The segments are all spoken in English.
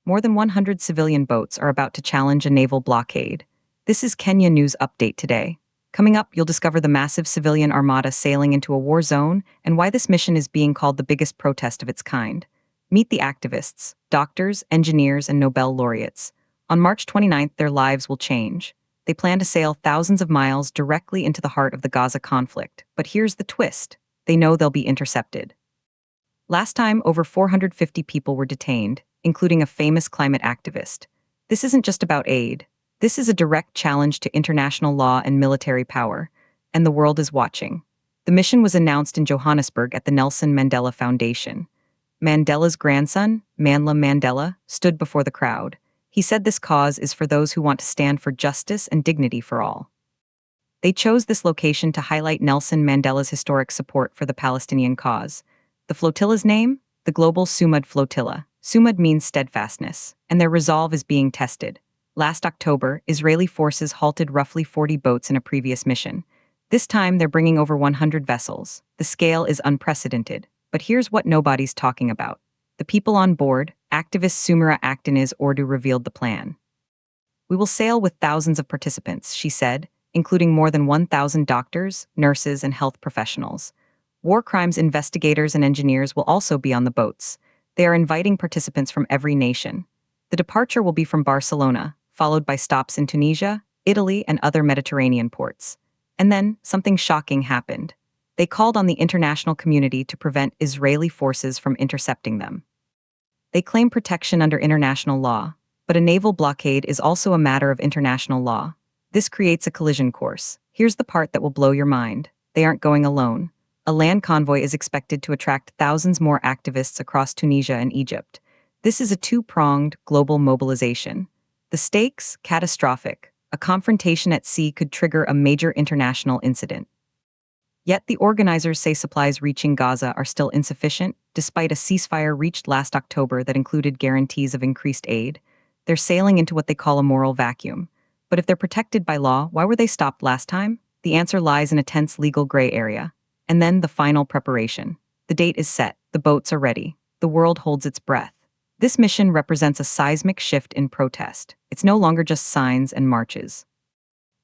More than 100 civilian boats are about to challenge a naval blockade. This is Kenya News Update today. Coming up, you'll discover the massive civilian armada sailing into a war zone and why this mission is being called the biggest protest of its kind. Meet the activists, doctors, engineers, and Nobel laureates. On March 29th, their lives will change. They plan to sail thousands of miles directly into the heart of the Gaza conflict. But here's the twist. They know they'll be intercepted. Last time, over 450 people were detained, including a famous climate activist. This isn't just about aid. This is a direct challenge to international law and military power, and the world is watching. The mission was announced in Johannesburg at the Nelson Mandela Foundation. Mandela's grandson, Manla Mandela, stood before the crowd. He said this cause is for those who want to stand for justice and dignity for all. They chose this location to highlight Nelson Mandela's historic support for the Palestinian cause. The flotilla's name? The Global Sumud Flotilla. Sumud means steadfastness, and their resolve is being tested. Last October, Israeli forces halted roughly 40 boats in a previous mission. This time, they're bringing over 100 vessels. The scale is unprecedented. But here's what nobody's talking about. The people on board, activist Sumira Akdeniz Ordu revealed the plan. "We will sail with thousands of participants," she said, including more than 1,000 doctors, nurses, and health professionals. War crimes investigators and engineers will also be on the boats. They are inviting participants from every nation. The departure will be from Barcelona, followed by stops in Tunisia, Italy, and other Mediterranean ports. And then, something shocking happened. They called on the international community to prevent Israeli forces from intercepting them. They claim protection under international law, but a naval blockade is also a matter of international law. This creates a collision course. Here's the part that will blow your mind. They aren't going alone. A land convoy is expected to attract thousands more activists across Tunisia and Egypt. This is a two-pronged global mobilization. The stakes? Catastrophic. A confrontation at sea could trigger a major international incident. Yet the organizers say supplies reaching Gaza are still insufficient, despite a ceasefire reached last October that included guarantees of increased aid. They're sailing into what they call a moral vacuum. But if they're protected by law, why were they stopped last time? The answer lies in a tense legal gray area. And then the final preparation. The date is set. The boats are ready. The world holds its breath. This mission represents a seismic shift in protest. It's no longer just signs and marches.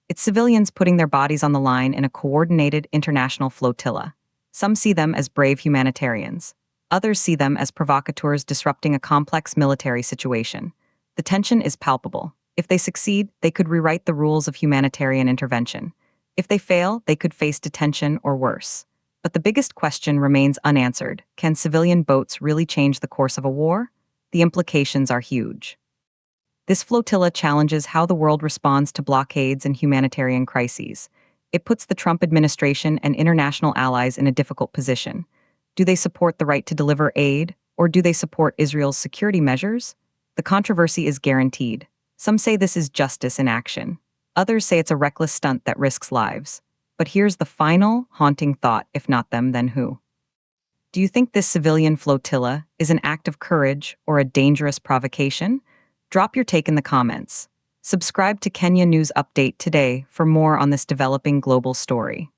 It's civilians putting their bodies on the line in a coordinated international flotilla. Some see them as brave humanitarians. Others see them as provocateurs disrupting a complex military situation. The tension is palpable. If they succeed, they could rewrite the rules of humanitarian intervention. If they fail, they could face detention or worse. But the biggest question remains unanswered. Can civilian boats really change the course of a war? The implications are huge. This flotilla challenges how the world responds to blockades and humanitarian crises. It puts the Trump administration and international allies in a difficult position. Do they support the right to deliver aid, or do they support Israel's security measures? The controversy is guaranteed. Some say this is justice in action. Others say it's a reckless stunt that risks lives. But here's the final, haunting thought: if not them, then who? Do you think this civilian flotilla is an act of courage or a dangerous provocation? Drop your take in the comments. Subscribe to Kenya News Update today for more on this developing global story.